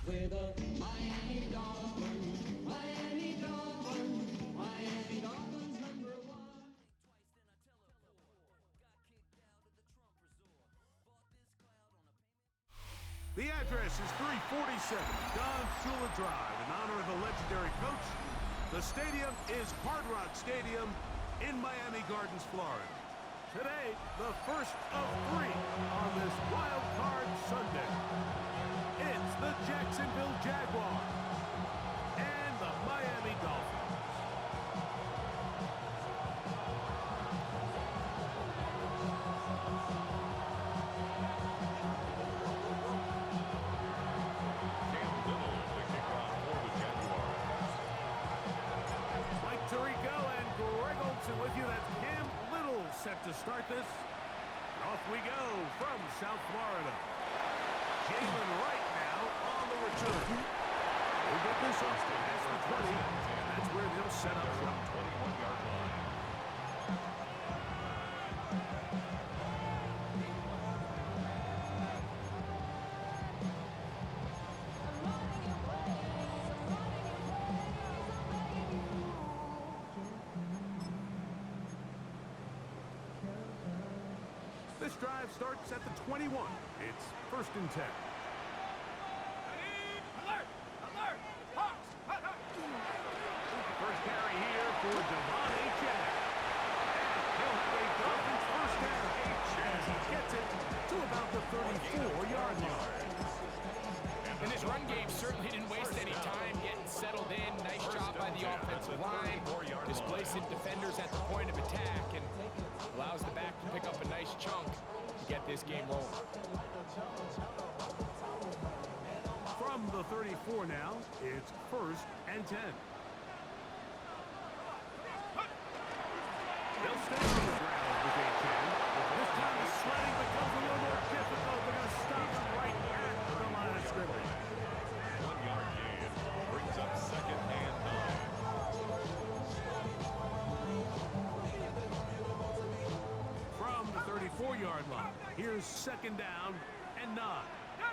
with a Miami Dolphins, Miami Dolphins, Miami Dolphins #1. The address is 347 Don Shula Drive in honor of the legendary coach. The stadium is Hard Rock Stadium in Miami Gardens, Florida. Today, the first of 3 on this Wild Card Sunday. It's the Jacksonville Jaguars and the Miami Dolphins. With you, that's Cam Little set to start this. And off we go from South Florida. Jalen Wright now on the return. We'll get this off past the 20, and that's where they'll set up from 21-yard line. This drive starts at the 21. It's 1st and 10. Alert! Alert! Hawks! First carry here for Devon Achane. He'll have a Dolphins first down as he gets it to about the 34-yard line. And this run game certainly didn't waste any time getting settled in. Nice job by the offensive line, displacing defenders at the point of attack, and allows the back to pick up a nice chunk to get this game rolling. From the 34 now, it's 1st and 10. They'll stay on the ground with Achane. This time the sledding becomes a little more difficult. They're going to stop him right at the line of scrimmage. 1-yard gain brings up 2nd and 9. From the 34-yard line, here's 2nd down and 9. No!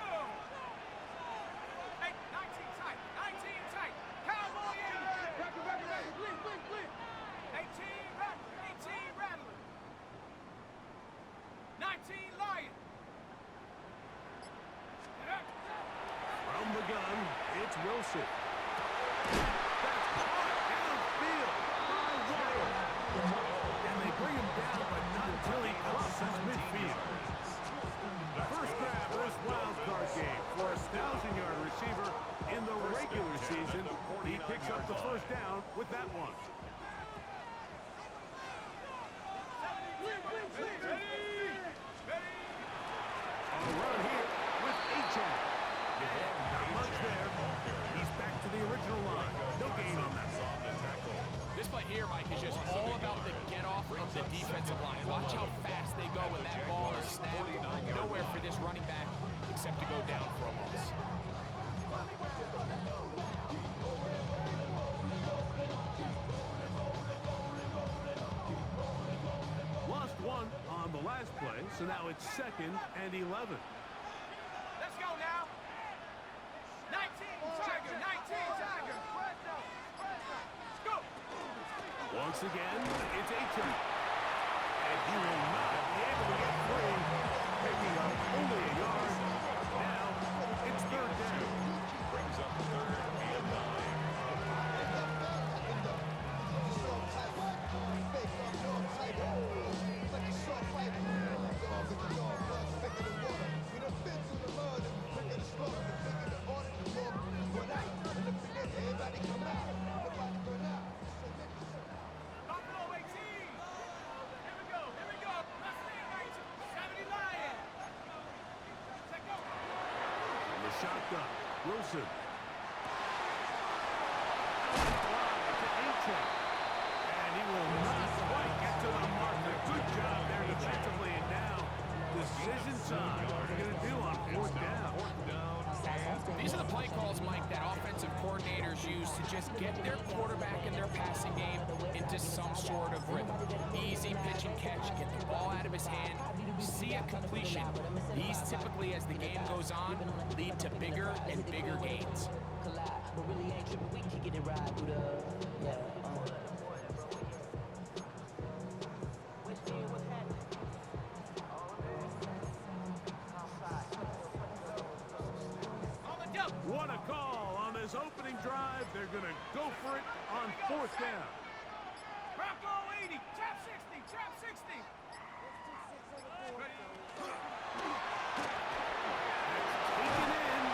Hey, 19 tight! 19 tight! Cowboy in! Back, blitz! 18 rattling! 19 lying! From the gun, it's Wilson. That's caught downfield by Waddle. And they bring him down, but not until he crosses midfield. The first grab of this wild card game for a 1,000-yard receiver in the regular season. He picks up the first down with that one. On a run here with Achane. Not much there. He's back to the original line. No gain on that. This play here, Mike, is just all about the get-off of the defensive line. Watch how fast they go when that ball is snapped. Nowhere for this running back except to go down for a loss. Lost one on the last play, so now it's 2nd and 11. Let's go now! 19 Tiger! 19 Tiger! Let's go! Once again, it's Achane. And he will not be able to get free, picking up only a yard. Now, it's 3rd down. Brings up 3rd and 18! Here we go! Wrestling 70 Lion! Let's go! From the shotgun, Wilson. To Achane. And he will not quite get to the marker. Good job there defensively, and now decision time. What are they going to do on 4th down? These are the play calls, Mike, that offensive coordinators use to just get their quarterback and their passing game into some sort of rhythm. Easy pitch and catch, get the ball out of his hand, see a completion. These typically, as the game goes on, lead to bigger and bigger gains. What a call on this opening drive. They're going to go for it on 4th down. Rocco 80, trap 60, trap 60. Ready. Taken in.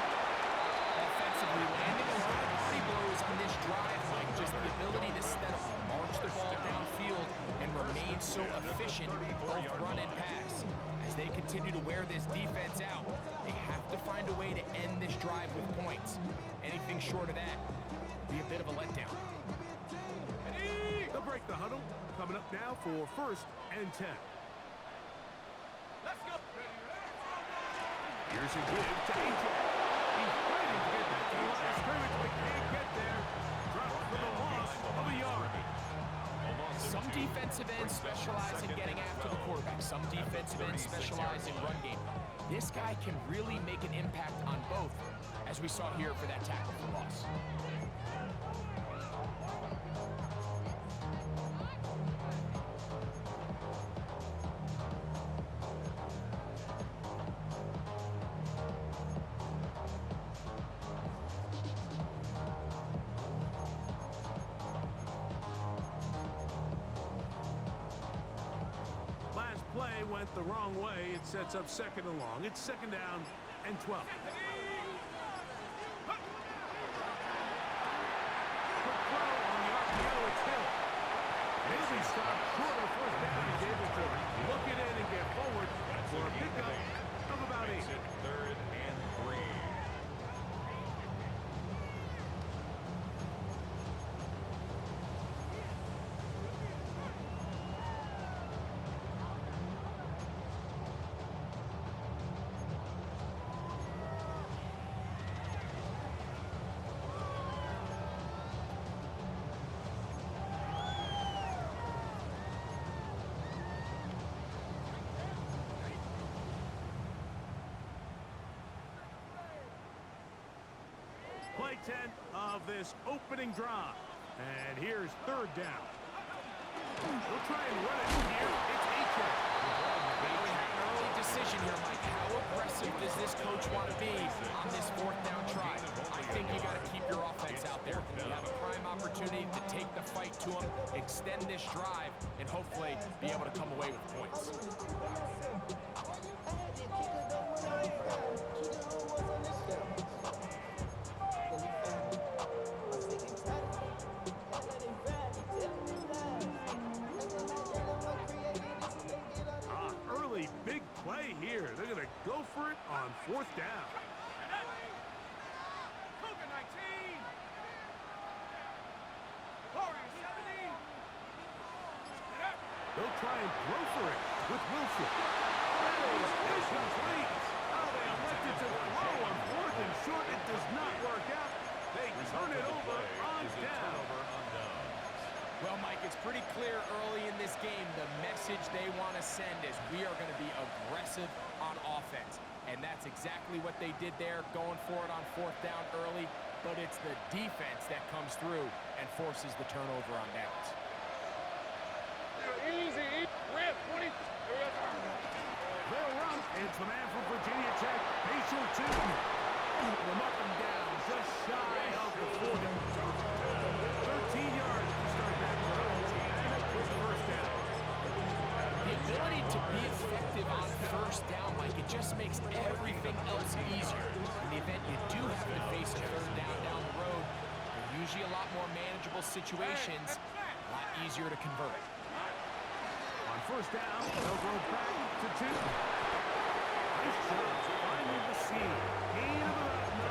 Offensively landing a lot of body blows on this drive, like just the ability to steadily march the ball downfield and remain so efficient, both run and pass. As they continue to wear this defense out, they have to find a way to end this drive with points. Anything short of that would be a bit of a letdown. They'll break the huddle. Coming up now for 1st and 10. Let's go. Here's a give to AJ. He's fighting to get back to the line of scrimmage, but can't get there. Dropped for the loss of a yard. Some defensive ends specialize in getting after the quarterback. Some defensive ends specialize in run game. This guy can really make an impact on both, as we saw here for that tackle for loss. Play went the wrong way. It sets up 2nd and long. It's 2nd down and 12. Quick throw on the RPO. It's Hill. Maybe stopped short of 1st down. He's able to look it in and get forward for a pickup of about 8. 3rd and 3. Play 10 of this opening drive. And here's 3rd down. We'll try and run it here. It's AJ. Early decision here, Mike. How aggressive does this coach want to be on this 4th down try? I think you got to keep your offense out there. You have a prime opportunity to take the fight to them, extend this drive, and hopefully be able to come away with points. Early big play here. They're going to go for it on 4th down. Cougar 19. Warriors 70. They'll try and throw for it with Wilson. That is incomplete. Oh, they elected to throw on 4th and short. It does not work out. They turn it over on down. Well, Mike, it's pretty clear early in this game the message they want to send is we are going to be aggressive on offense. And that's exactly what they did there, going for it on 4th down early. But it's the defense that comes through and forces the turnover on downs. Easy. Rip 20. They'll run. It's the man from Virginia Tech, Facial 2. Them up and down, just shy of the 40. 13 yards to start that drive. And a quick 1st down. The ability to be effective on 1st down, Mike, it just makes everything else easier. In the event you do have to face a 3rd down the road, they're usually a lot more manageable situations, a lot easier to convert. On 1st down, they'll go back to 2. Nice job finding the seam. Gain of about 9.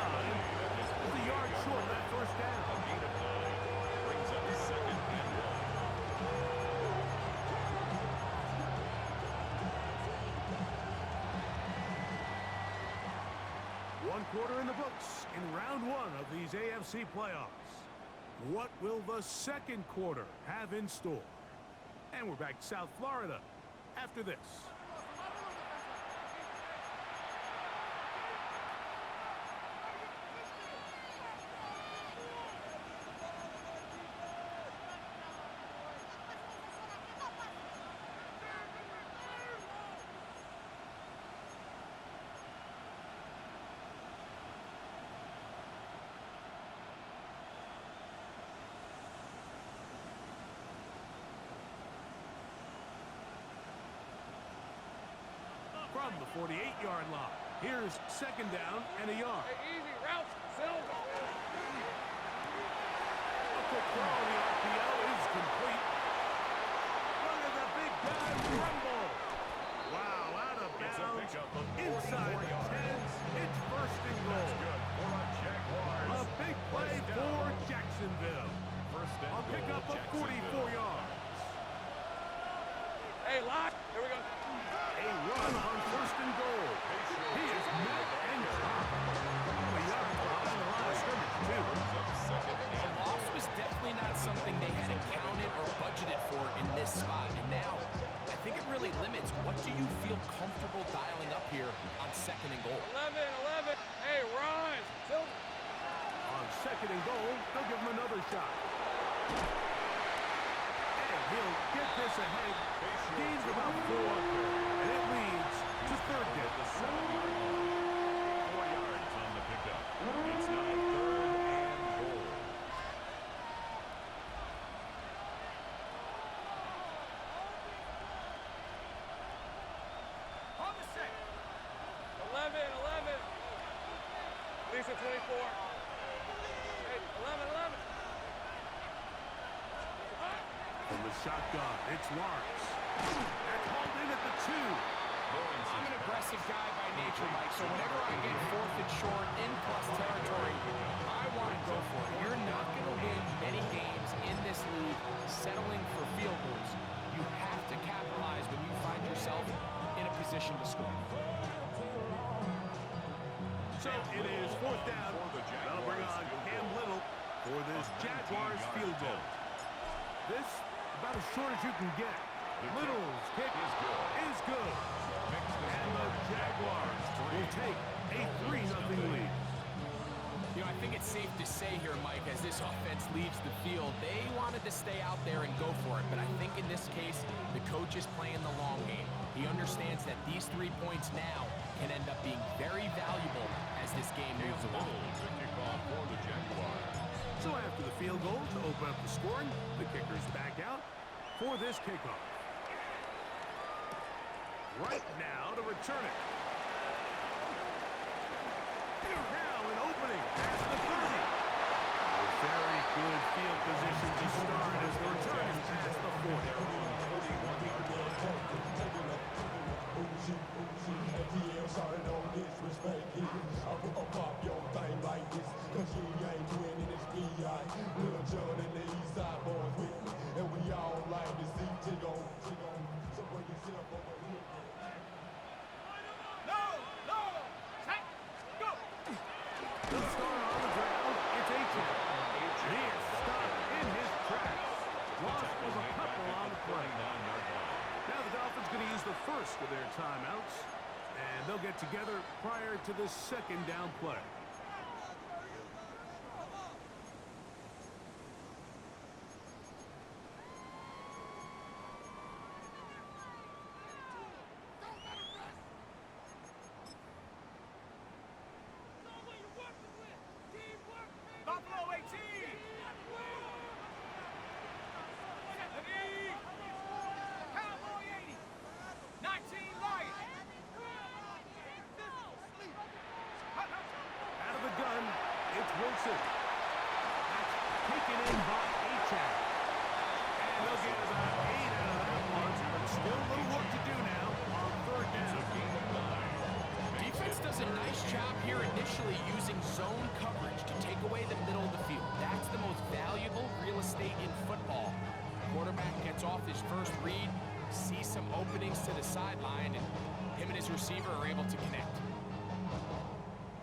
Just a yard short of that 1st down. A gain of 9 brings up 2nd and 1. 1 quarter in the books in round 1 of these AFC playoffs. What will the second quarter have in store? And we're back to South Florida after this. From the 48-yard line, here's second down and a yard. Easy routes, Silver. A quick throw on the RPO is complete. Look at the big guy rumble. Wow, out of bounds, inside the 10. It's first and goal. A big play for Jacksonville. I'll pick up a 44 yards. Hey, lock. Here we go. A run on first and goal. He is met and dropped. A yard behind the line of scrimmage, too. The loss was definitely not something they had accounted or budgeted for in this spot. And now, I think it really limits what do you feel comfortable dialing up here on second and goal. 11. Hey, Ron. Silver. On second and goal, they'll give him another shot. And he'll get this ahead. Gains about 4, and it leads to third down. 4 yards on the pickup. It's now third and goal. On the set. 11. Lisa, 24. Hey, 11. From the shotgun, it's Lawrence. That's hauled in at the 2. I'm an aggressive guy by nature, Mike, so whenever I get fourth and short in plus territory, I want to go for it. You're not going to win many games in this league settling for field goals. You have to capitalize when you find yourself in a position to score. So it is fourth down. That'll bring on Cam Little for this Jaguars field goal. This about as short as you can get. Little's kick is good. And the Jaguars will take a 3-0 lead. You know, I think it's safe to say here, Mike, as this offense leaves the field, they wanted to stay out there and go for it. But I think in this case, the coach is playing the long game. He understands that these 3 points now can end up being very valuable as this game moves along. So after the field goal to open up the scoring, the kicker's back out for this kickoff. Right now to return it. Now an opening past the 30. A very good field position to start as the return is past the 40. The star on the ground, it's Aiken. He is stopped in his tracks. Loss of a couple on the play. Now the Dolphins going to use the first of their timeouts, and they'll get together prior to the second down play. Buffalo 18. Cowboy 80. 19 Lions. Out of the gun, it's Wilson. That's taken in by Achane. And they'll get about 8 out of that one, but still a little work to do now on third down. Defense does a nice job here initially using zone coverage to take away the middle of the field. That's the most valuable real estate in football. Quarterback gets off his first read, sees some openings to the sideline, and him and his receiver are able to connect.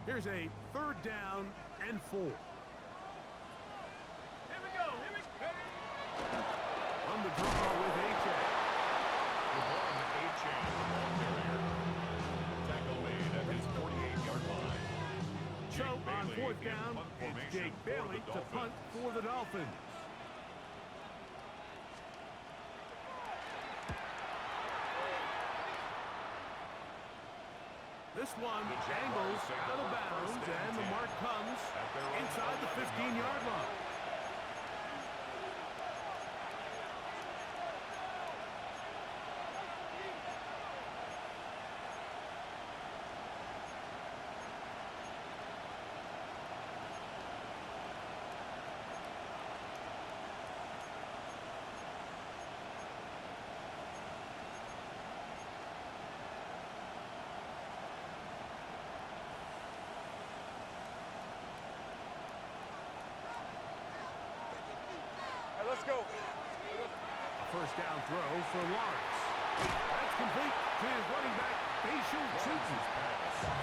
Here's a third down and 4. Here we fourth down, it's Jake Bailey to punt for the Dolphins. This one angles out of bounds, and the mark comes inside the 15-yard line. Let's go. A first down throw for Lawrence. That's complete to his running back, Facial Chutin.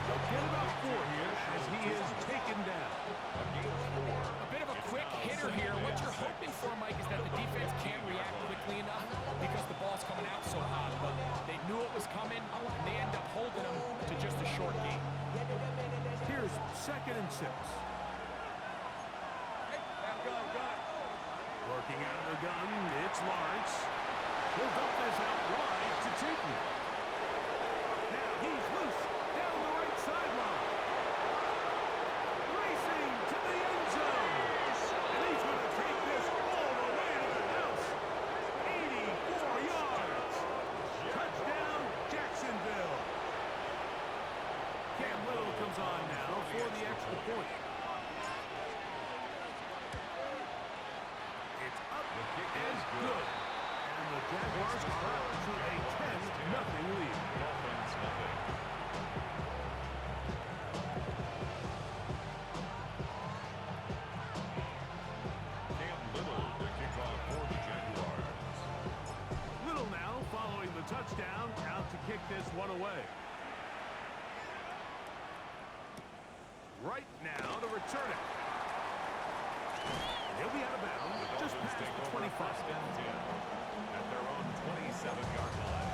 They'll get about 4 here as he is taken down. A bit of a quick hitter here. What you're hoping for, Mike, is that the defense can't react quickly enough because the ball's coming out so hot. But they knew it was coming, and they end up holding them to just a short game. Here's 2nd and 6. Working out of the gun, it's Lawrence. He'll dump this out wide to Chutin. Now he's loose down the right sideline. Racing to the end zone. And he's going to take this all the way to the house. 84 yards. Touchdown, Jacksonville. Cam Little comes on now for the extra point. Is good. And the Jaguars are up to a 10-0 lead. Dolphins, nothing. Cam Little, the kickoff for the Jaguars. Little now following the touchdown, out to kick this one away. Right now to return it. He'll be out of bounds, just past the 25. First and 10 at their own 27-yard line.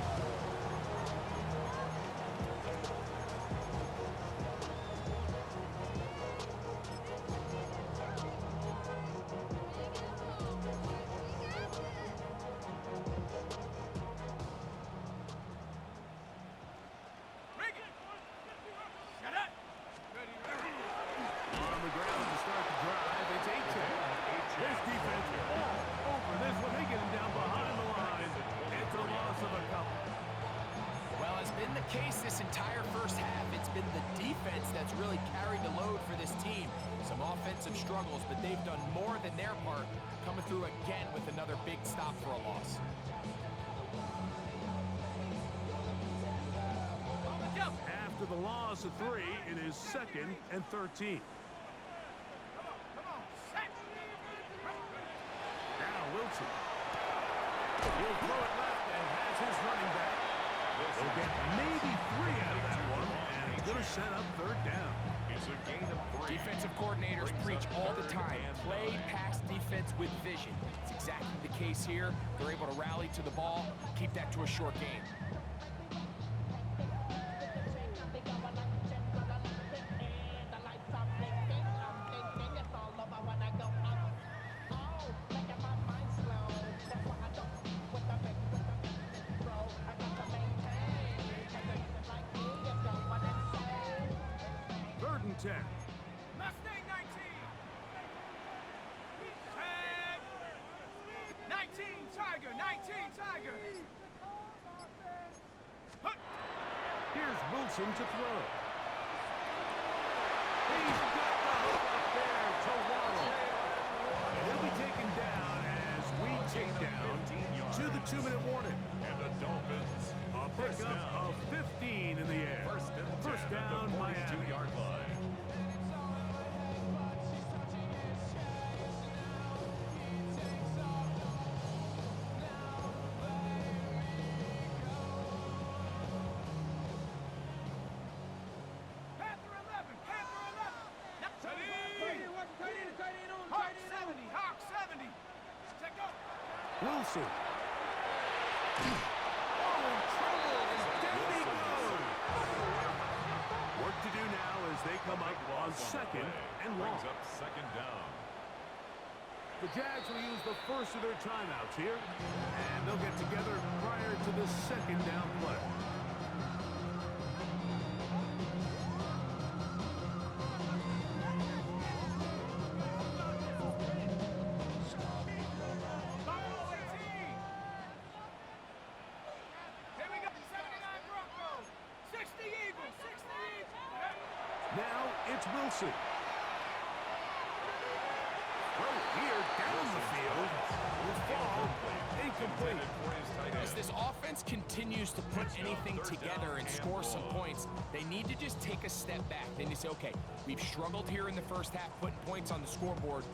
On the ground to start the drive, it's 8-10. This defense all over this one. They get him down behind the line. It's a loss of a couple. Well, it's been the case this entire first half. It's been the defense that's really carried the load for this team. Some offensive struggles, but they've done more than their part, coming through again with another big stop for a loss. After the loss of 3, it is 2nd and 13. Now Wilson. He'll throw it left and has his running back. They'll get maybe 3 out of that one, and he's going to set up 3rd down. It's a gain of 3. Defensive coordinators preach all the time, play pass defense with vision. It's exactly the case here. They're able to rally to the ball, keep that to a short game. Third and 10. Mustang 19. Tag. 19 Tiger. 19 Tiger. Here's Wilson to throw. He's got the hook up there to Waddle. And he'll be taken down as we take down to the 2-minute warning. And the Dolphins, A pickup of 15 in the air. First down, Miami. 42-yard line. Panther 11. Panther 11. Hawk 70. Hawk 70. Check up. Wilson. Oh, in trouble, and down he goes. Work to do now as they come up on second and long. Brings up second down. The Jags will use the first of their timeouts here, and they'll get together prior to the second down play. Now it's Wilson. Here, down the field, will fall incomplete. As this offense continues to put anything together and score some points, they need to just take a step back. They need to say, okay, we've struggled here in the first half putting points on the scoreboard.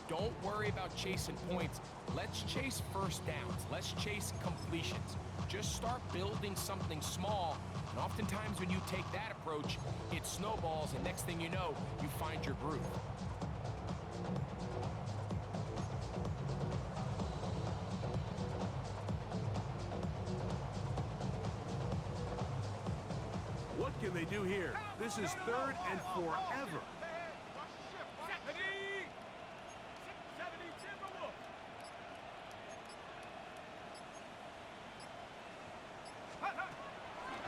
Don't worry about chasing points. Let's chase first downs. Let's chase completions. Just start building something small. And oftentimes when you take that approach, it snowballs, and next thing you know, you find your groove. What can they do here? This is third and forever.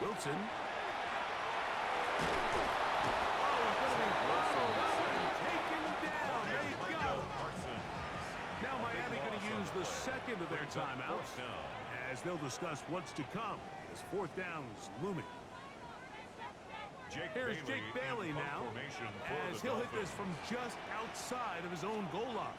Wilson. Taken down. There you go. Now Miami going to use the second of their timeouts as they'll discuss what's to come as fourth down is looming. Here's Jake Bailey now as he'll hit this from just outside of his own goal line.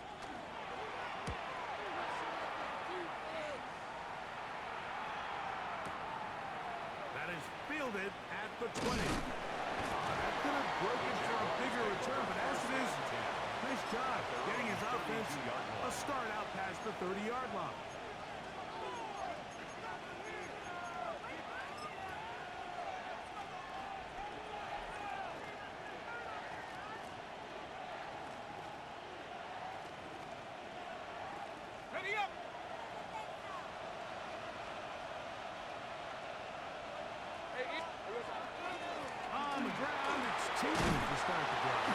That is fielded at the 20. That could have broken for a bigger return, but as it is, nice job getting his offense a start out past the 30-yard line. On the ground, it's Team to start the drive.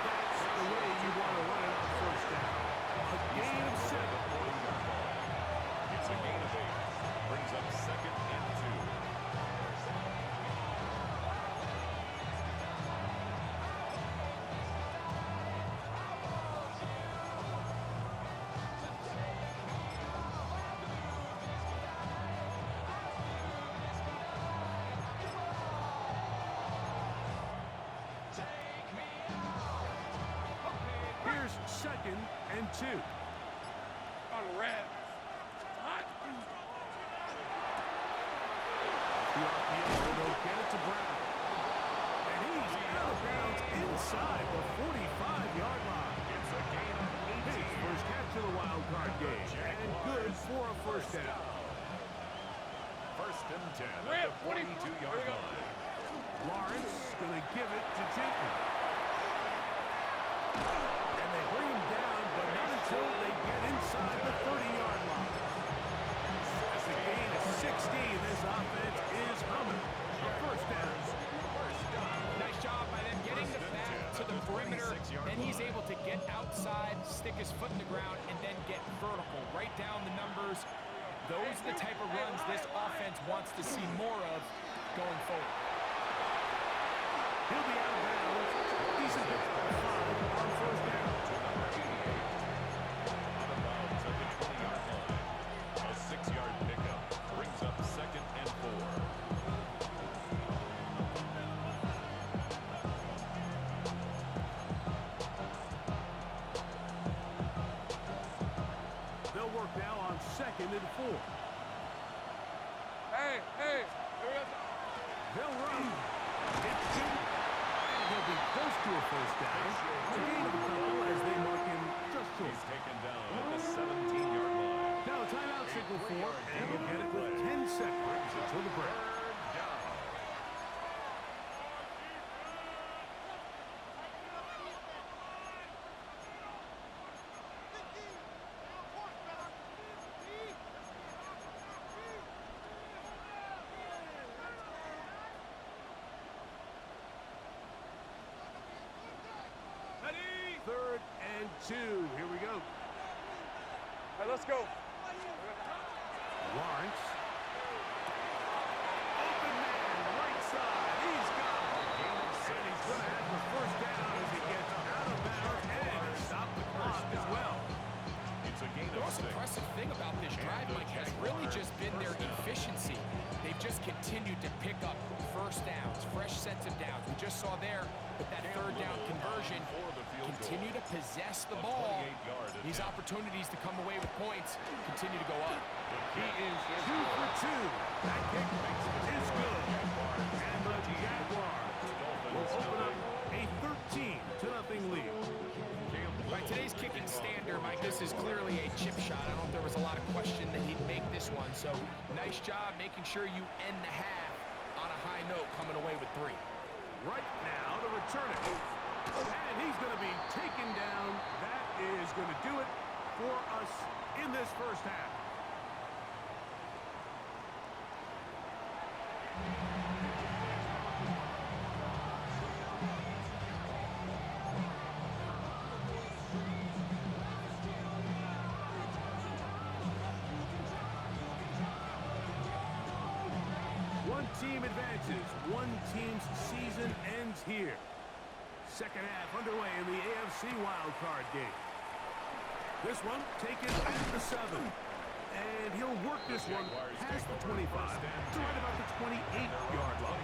That's the way you want to run it on first down. A gain of 7. It's a gain of 8. Brings up second and 2. Here's second and 2. The RPO, they'll get it to Brown. And he's out of bounds inside the 45-yard line. It's a gain of 18. His first catch of the wild card game. And good for a first down. First and 10 at the 42-yard line. Lawrence going to give it to Jenkins. And they bring him down, but not until they get inside the 30-yard line. That's a gain of 16. This offense is humming. A first down. Nice job by them getting the back to the perimeter. Then he's able to get outside, stick his foot in the ground, and then get vertical. Right down the numbers. Those are the type of runs this offense wants to see more of going forward. He'll be out of bounds. He's a bit 5 on first down. Out of bounds at the 20-yard line. A 6-yard pickup brings up second and 4. They'll work now on second and 4. They'll run. It's two. And he'll be close to a first down. A gain of a couple as they mark him just short. He's taken down at the 17-yard line. Now a timeout signal for, and we'll get it with 10 seconds until the break. 2. Here we go. Hey, let's go. Lawrence. Open man, right side. He's got it. And he's going to have the first down as he gets out of bounds and stop the clock as well. It's a gain The of most 6. impressive thing about this drive, Mike, has really just been their efficiency. They've just continued to pick up first downs, fresh sets of downs. We just saw there with that third down conversion, continue to possess the ball. These opportunities to come away with points continue to go up. He is 2 for 2. That kick is good. And the Jaguars will open up a 13-0 lead. By today's kicking standard, Mike, this is clearly a chip shot. I don't know if there was a lot of question that he'd make this one. So nice job making sure you end the half on a high note, coming away with 3. Right now to return it. And he's going to be taken down. That is going to do it for us in this first half. One team advances. One team's season ends here. Second half underway in the AFC wildcard game. This one taken at the 7. And he'll work this one past the 25 to right about the 28-yard line.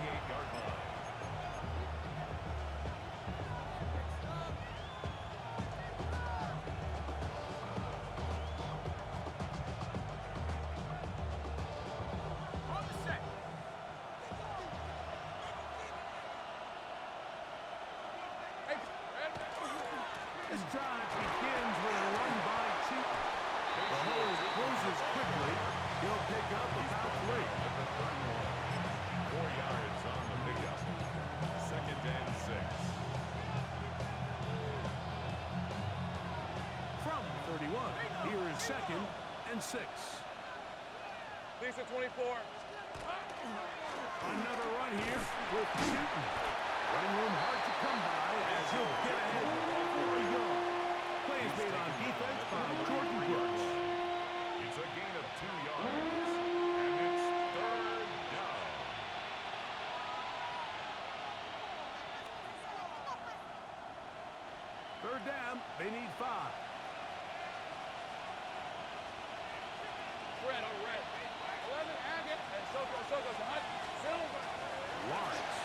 This drive begins with a run by Cheaton. The hole closes quickly. He'll pick up about 3. 4 yards on the pickup. Second and 6. From 31, here is second and 6. Decent 24. Another run here with Cheaton. Running room hard to come by as he'll get ahead for a yard. Plays made on defense by Jordan Brooks. It's a gain of 2 yards. And it's third down. Third down, they need 5. Red, all red. 11, Agate, and Soko's hot. Silver. Lawrence.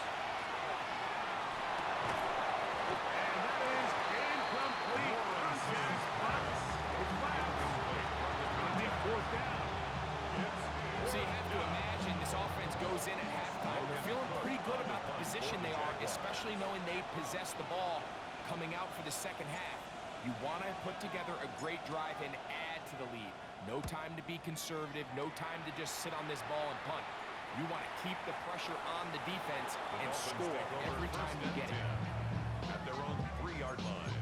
And that is incomplete. His box. It's going to be 4th down. So you have to imagine this offense goes in at halftime. They're feeling pretty good about the position they are, especially knowing they possess the ball coming out for the second half. You want to put together a great drive and add to the lead. No time to be conservative, no time to just sit on this ball and punt. You want to keep the pressure on the defense and score every time you get it. At their own 3-yard line.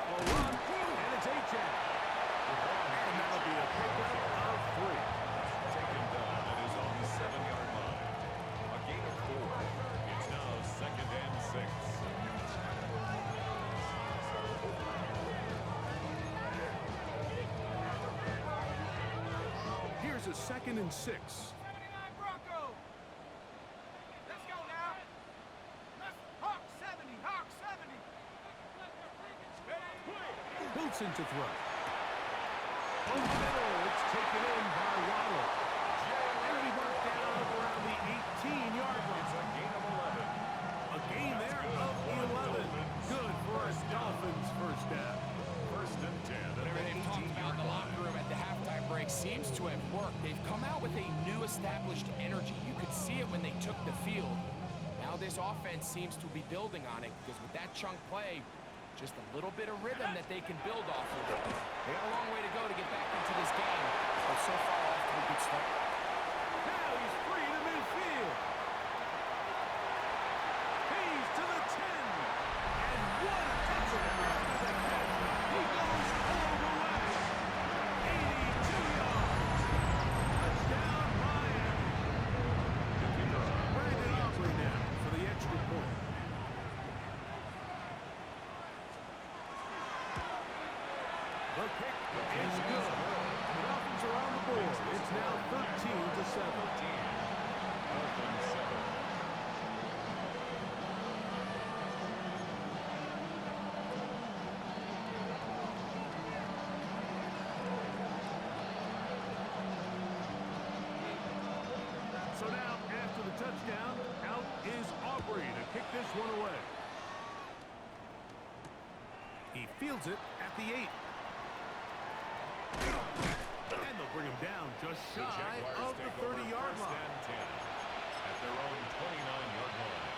A run, and it's Achane. And that'll be a pickup of 3. Taken down at his own 7-yard line. A gain of 4. It's now second and 6. Here's a 2nd and 6. 79 Broncos. Let's go now. Let's Hawk 70, Hawk 70. Wilson to throw. Over the middle, it's taken in by Waddle. And he marked down around the 18-yard line. It's a gain of 11. A gain there of 11. Good for a Dolphins first down. First and 10. Whatever they've talked about in the locker room at the halftime break seems to have worked. They've come out with a new established energy. You could see it when they took the field. Now this offense seems to be building on it because with that chunk play, just a little bit of rhythm that they can build off of. They got a long way to go to get back into this game, but so far off to a good start. Now he's free in the kick is good. The Dolphins are on the board. It's now 13-7. Dolphins 7. So now, after the touchdown, out is Aubrey to kick this one away. He fields it at the 8. And they'll bring him down just The shy Jaguars of the take over 30-yard first line. and 10 at their own 29-yard line.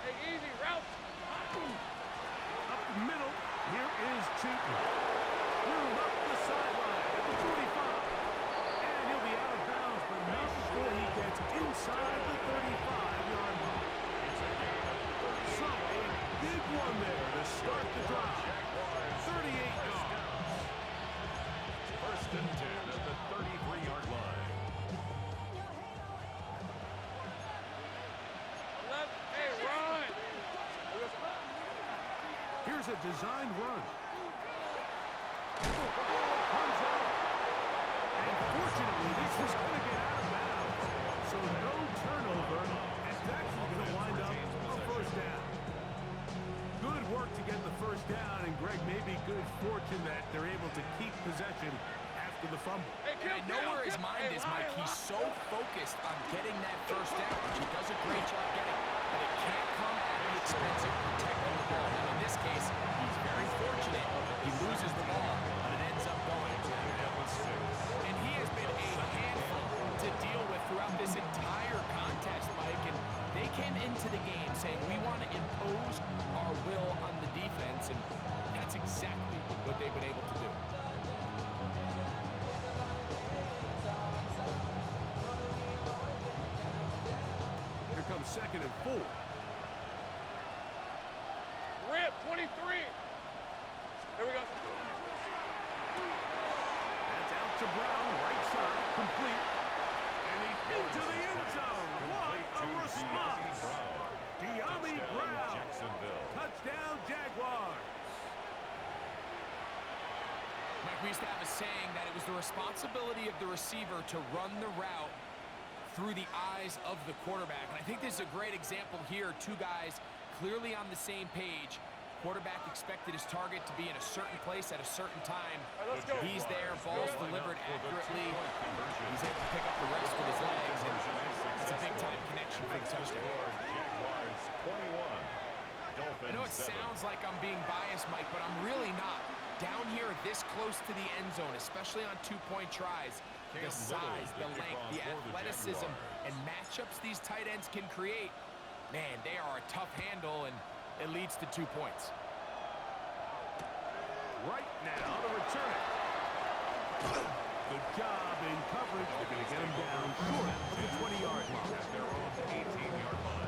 Hey, easy, route. Up the middle, here is Cheaton. Through up the sideline at the 45. And he'll be out of bounds, but not before he gets inside the 35-yard line. So a big one there to start the drive. 38 yards. First and 10 at the 33-yard line. Left. Hey, run. Here's a designed run. Comes out. And fortunately, this is going to get out of bounds. So no turnover. And it's actually going to wind up a first down. Good work to get the first down. And Greg, maybe good fortune that they're able to keep possession after the fumble. Hey, And I know where his mind is, Mike. He's so focused on getting that first down, which he does a great job getting, but it can't come at the expense of protecting the ball. And in this case, he's very fortunate. He loses the ball, but it ends up going. And he has been a handful to deal with throughout this entire contest, Mike. And they came into the game saying, we want to impose our will on the defense, and that's exactly what they've been able to do. Here comes 2nd and 4. Rip, 23. There we go. That's out to Brown, right side, complete. And he's into the end zone. What a response! De'Ami Brown. Jacksonville. Touchdown, Jaguars. Mike, we used to have a saying that it was the responsibility of the receiver to run the route through the eyes of the quarterback. And I think this is a great example here. Two guys clearly on the same page. Quarterback expected his target to be in a certain place at a certain time. All right, let's go. He's there, ball's delivered accurately. He's able to pick up the rest with his legs, and it's a big-time connection for the touchdown. Jaguars 21. I know it Dolphins 7. sounds like I'm being biased, Mike, but I'm really not. Down here this close to the end zone, especially on two-point tries, the size, the length, the athleticism, and matchups these tight ends can create, man, they are a tough handle, and it leads to 2 points. Right now to return it. Good job in coverage. They're going to get him down short of the 20-yard line. At their own 18-yard line.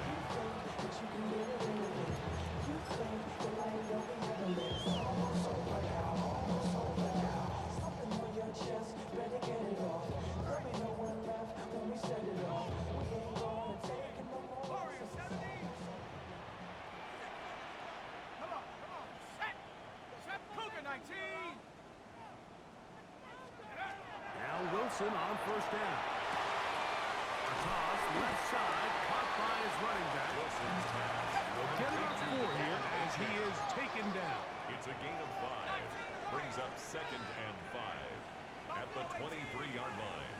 Now Wilson on first down. A toss, left side, caught by his running back. Wilson's pass. They'll get him up 4 here as he is taken down. It's a gain of 5. Brings up 2nd and 5 at the 23-yard line.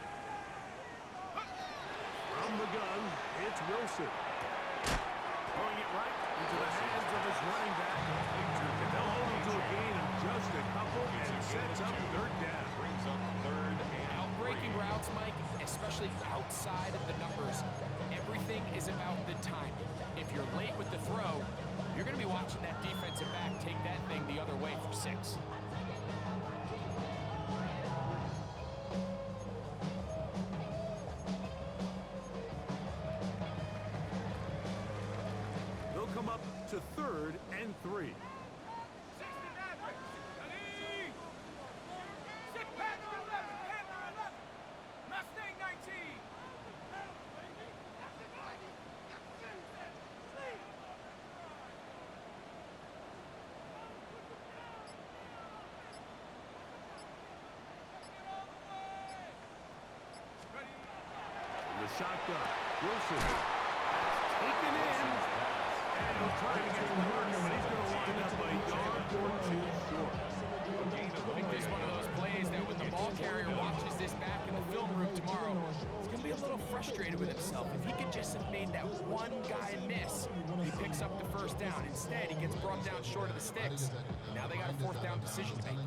From the gun, it's Wilson. Throwing it right into the hands of his running back. And they'll hold him to a gain of just a couple and sets up 3rd down. Brings up 3rd and Outbreaking routes, Mike, especially outside of the numbers, everything is about the timing. If you're late with the throw, you're going to be watching that defensive back take that thing the other way for 6. to 3rd and 3. Mustang 19. The shotgun. Wilson. Taken in. And he'll try to get the marker, but he's going to wind up a yard or 2 short. I think this is one of those plays that when the ball carrier watches this back in the film room tomorrow, he's going to be a little frustrated with himself. If he could just have made that one guy miss, he picks up the first down. Instead, he gets brought down short of the sticks. And now they got a 4th down decision to make.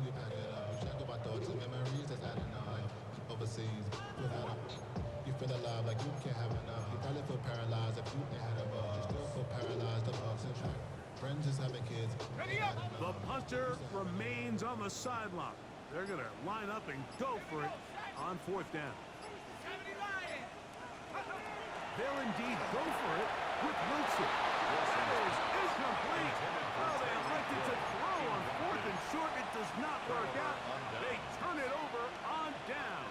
You feel alive like you can't have enough. You probably feel paralyzed if you ain't had a bug. You still feel paralyzed of ups and track. Friends just having kids. The punter remains on the sideline. They're going to line up and go for it on 4th down. They'll indeed go for it with Wilson. That is incomplete. Oh, they elected to throw on 4th and short. It does not work out. They turn it over on down.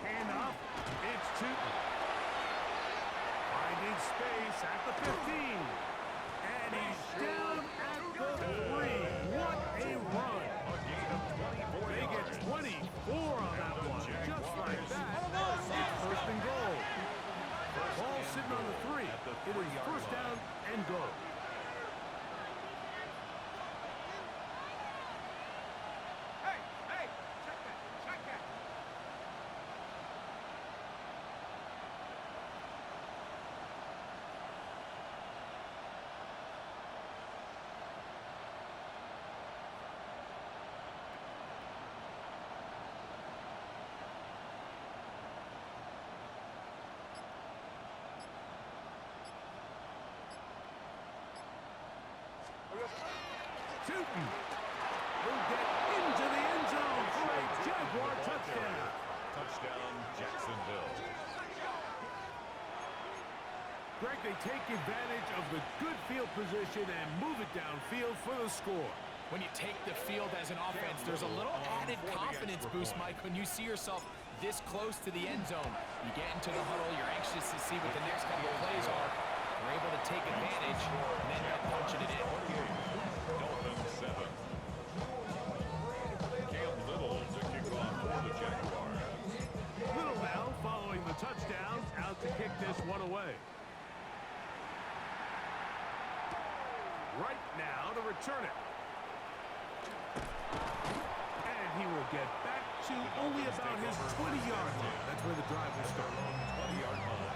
Hand off. It's Tootin. Finding space at the 15. And he's down at the 3. What a run. They get 24 on that one. Just like that. It's 1st and goal. Ball sitting on the 3. It is 1st down and goal. Tootin will get into the end zone for a Jaguar touchdown. Touchdown, Jacksonville. Greg, they take advantage of the good field position and move it downfield for the score. When you take the field as an offense, there's a little added confidence boost, Mike, when you see yourself this close to the end zone. You get into the huddle, you're anxious to see what the next couple of plays are. You're able to take advantage and end up punching it in. Dolphins 7. Cam Little to kick off for the Jaguars. Little now following the touchdown, out to kick this one away. Right now to return it. And he will get back to only about his 20-yard line. That's where the drive will start. 20-yard line.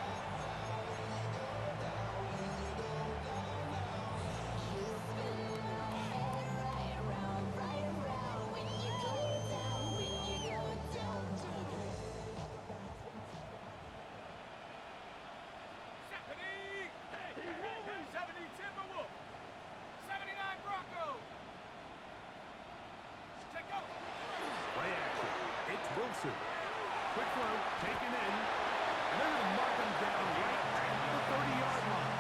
Play action. It's Wilson. Quick throw, taken in. And they're going to mark him down right at the 30-yard line.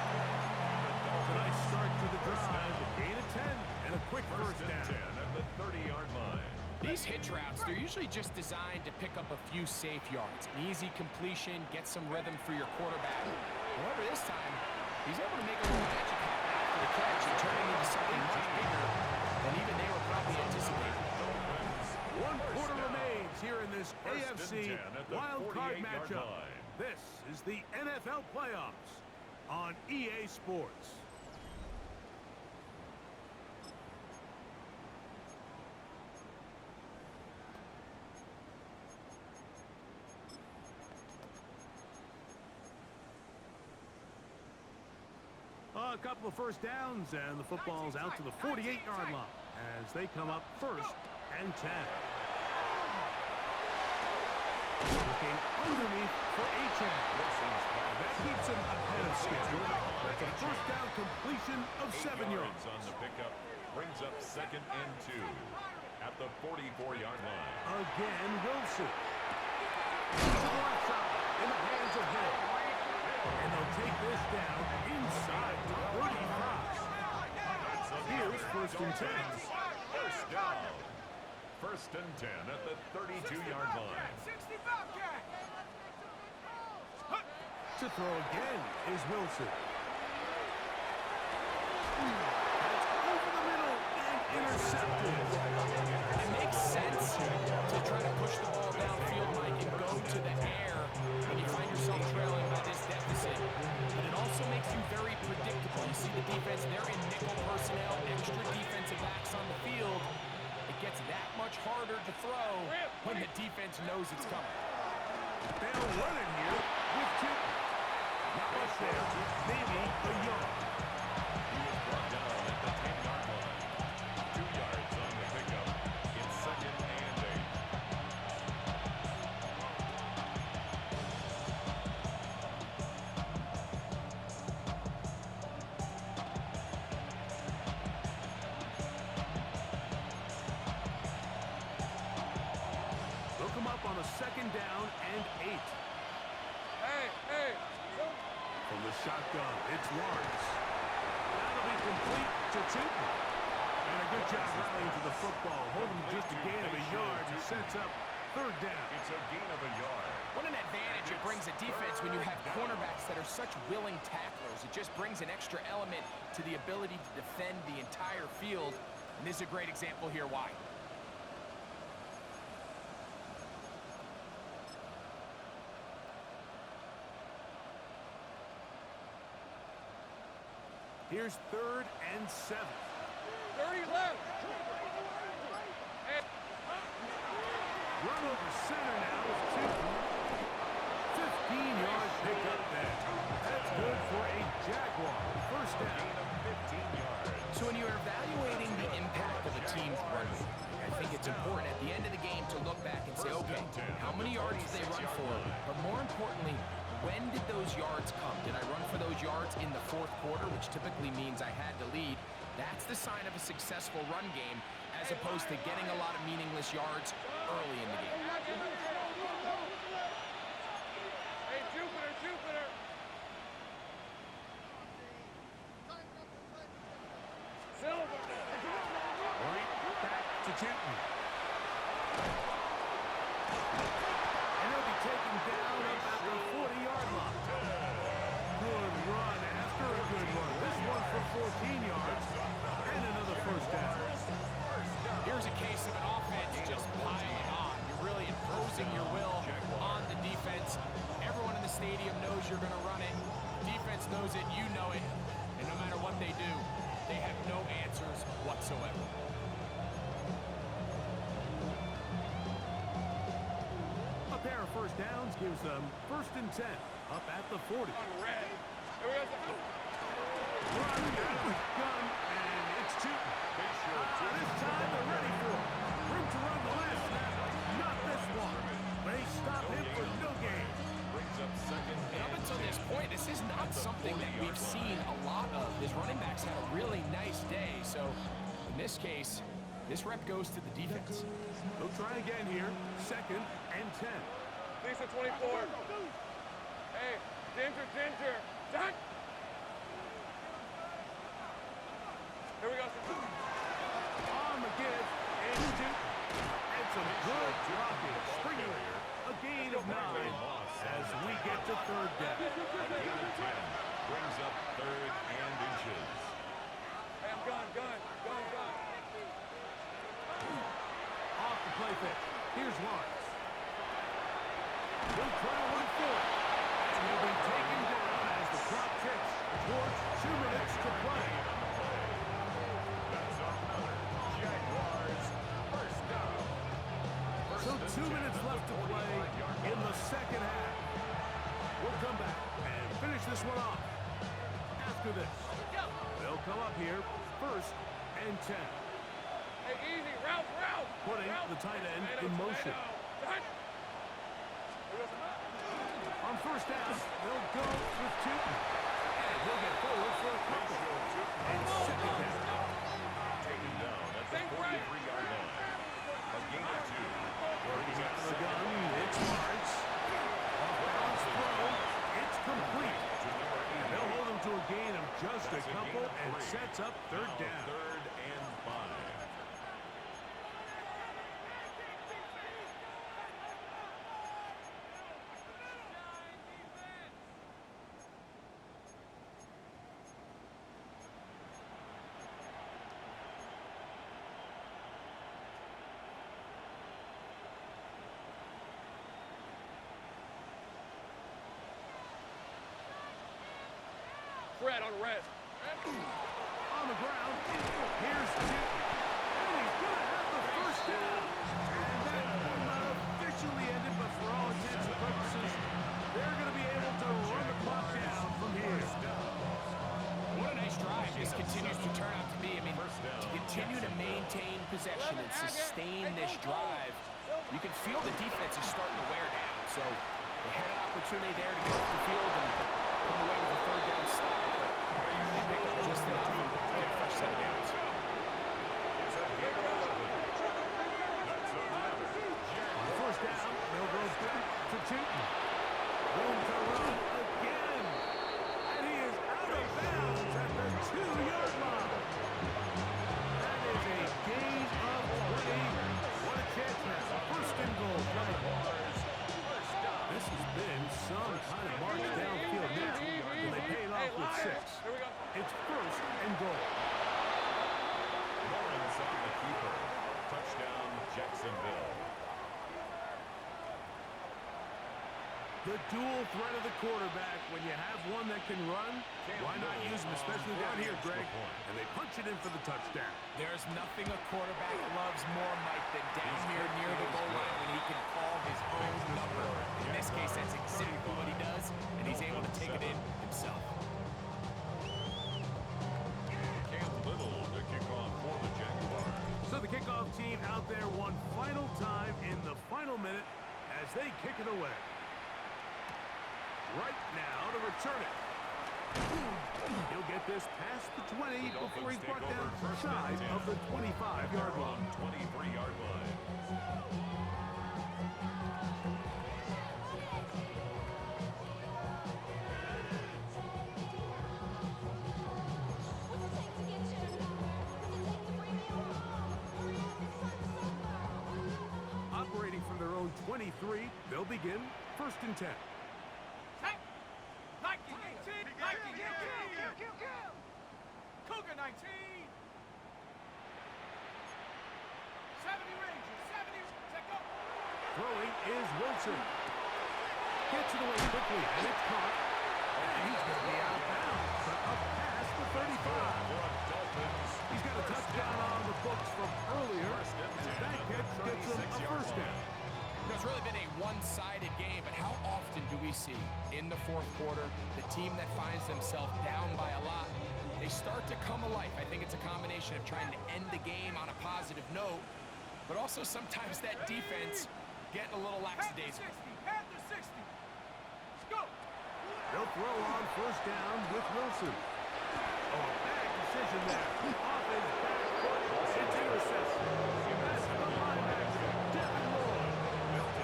A nice start to the drive. A gain of 10 and a quick first down. 10 at the 30-yard line. These hitch routes, they're usually just designed to pick up a few safe yards. An easy completion, get some rhythm for your quarterback. However, this time, he's able to make a little magic happen after the catch and turn it into something much bigger than even they were probably anticipating. 1 quarter remains here in this First and AFC 10 at the wild card 48-yard matchup. line. This is the NFL playoffs on EA Sports. A couple of first downs, and the football's out to the 48-yard line as they come up 1st and 10. Looking underneath for Achane. That keeps him ahead of schedule. That's a first down completion of 7 yards. On the pickup. Brings up second and 2 at the 44-yard line. Again, Wilson. To the left side, in the hands of Hill. And they'll take this down inside the 35. Here's first and 10. First down. First and 10 at the 32-yard line. To throw again is Wilson. That's over the middle and intercepted. It makes sense to try to push the ball downfield, Mike, and go to the air when you find yourself trailing by this deficit. But it also makes you very predictable. You see the defense, they're in nickel personnel, extra defensive backs on the field. It gets that much harder to throw when the defense knows it's coming. They'll run it here with two. Not much there, maybe a yard. He was brought down at the 10-yard line. 2 yards on the pickup. It's second and 8. Look them up on a second down and 8. Hey. From the shotgun, it's Lawrence. That'll be complete to Tootin. And a good job rallying to the football, holding just a gain of a yard and sets up third down. It's a gain of a yard. What an advantage it brings a defense when you have cornerbacks that are such willing tacklers. It just brings an extra element to the ability to defend the entire field. And this is a great example here why. Here's third and 7. 30 left. Hey. Run over center now is Tootin. 15-yard pickup there. That's good for a Jaguar. First down. Gain of 15 yards. So when you're evaluating the impact of a team's run, I think it's important at the end of the game to look back and say, okay, how many yards did they run for? But more importantly, when did those yards come? Did I run for those yards in the fourth quarter, which typically means I had to lead? That's the sign of a successful run game, as opposed to getting a lot of meaningless yards early in the game. Hey, Jupiter. Silver. Right back to Tootin. And he'll be taken down about the 40-yard line. Good run after a good run. This one for 14 yards and another first down. Here's a case of an offense just piling on. You're really imposing your will on the defense. Everyone in the stadium knows you're going to run it. Defense knows it, you know it. And no matter what they do, they have no answers whatsoever. A pair of first downs gives them first and 10 up at the 40. Red. Here we go. Run out of gun, and it's Tootin. This time they're ready for it. Room to run the last snap. Not this one. They stop him for no gain. Brings up second And up and until this point, this is not something that we've seen a lot of. His running backs had a really nice day. So in this case, this rep goes to the defense. They'll try again here. Second and 10. Lisa 24. Hey, Ginger. Done. Here we go. On the give, and Tootin. And some good blocking. Springer, a gain of 9 as we get to third down. a gain of 10. Brings up third and inches. Hey, I'm gun. Off the play fake. Here's Lawrence. He'll try one for it. And he'll be taken down as the clock ticks towards 2 minutes to play. That's another Jaguars first down. So 2 minutes left to play in the second half. We'll come back and finish this one off. After this, they'll come up here first and 10. Hey, easy. Route. Putting the tight end in motion. Done. On first down, they'll go with Tootin. And he'll get forward for a couple. And second down. Taking the 43-yard line. A gain of 2. He's out of the gun. It's Lawrence. Off-balance throw. It's complete. And they'll hold him to a gain of just a couple and sets up third down. 3rd and 5. Fred on the red. On the ground. Here's Newton. And he's going to have the first down. And that will not officially end it, but for all intents and purposes, they're going to be able to run the clock down from here. What a nice drive this continues to turn out to be. I mean, to continue to maintain possession and sustain this drive, you can feel the defense is starting to wear down. So they had an opportunity there to get off the field and come away with a third down stop. They pick up just enough to get a fresh set of downs. On first down, they'll go back to Newton. Room to run again. And he is out of bounds at the 2-yard line. That is a gain of 20. What a catch now. First and goal. This has been some kind of march downfield now. And they paid off with 6. Here we go. It's first and goal. Lawrence on the keeper. Touchdown, Jacksonville. The dual threat of the quarterback. When you have one that can run, why not use him, especially down here, Greg? And they punch it in for the touchdown. There's nothing a quarterback loves more, Mike, than down here near the goal line when he can call his own number. In this case, that's exactly what he does, and he's able to take it in himself. Cam Little to kick off for the Jaguars. So the kickoff team out there one final time in the final minute as they kick it away. Right now to return it. He'll get this past the 20 before he's brought down shy of the 25-yard line. 23-yard line. Operating from their own 23, they'll begin first and 10. Nike 18. Nike 18. Cougar 19. 70 Rangers. 70. Check up. Throwing is Wilson. Gets it away quickly, and it's caught. And he's going to be out of bounds, but up past the 35. He's got a touchdown on the books from earlier, and that catch gets him a first down. It's really been a one-sided game, but how often do we see in the fourth quarter the team that finds themselves down by a lot, they start to come alive. I think it's a combination of trying to end the game on a positive note, but also sometimes that defense getting a little lackadaisical. Panther 60. Let's go. They'll throw on first down with Wilson. Oh, a bad decision there. Off his back foot. It's intercepted. That's the linebacker, Devin Lloyd.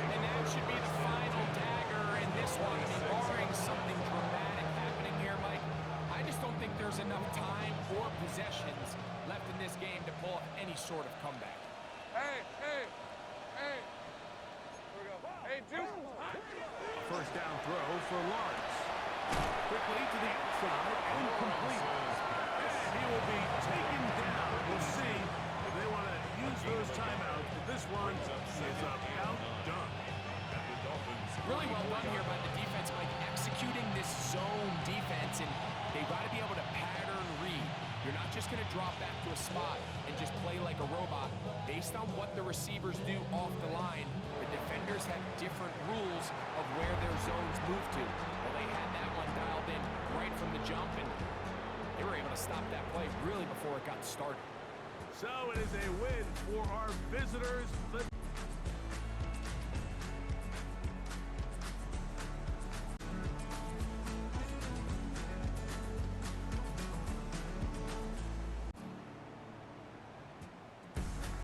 And that should be the final dagger in this one. I mean, barring something dramatic happening here, Mike, I just don't think there's enough time or possessions left in this game to pull off any sort of comeback. Hey. Here we go. Hey, Juice. A first down throw for Lawrence. Quickly to the outside and complete. And he will be taken down. We'll see if they want to use those timeouts, but this one is about done. Really well done here by the defense, Mike, executing this zone defense, and they've got to be able to pattern read. You're not just going to drop back to a spot and just play like a robot. Based on what the receivers do off the line, the defenders have different rules of where their zones move to. Well, they had that one dialed in right from the jump, and they were able to stop that play really before it got started. So it is a win for our visitors.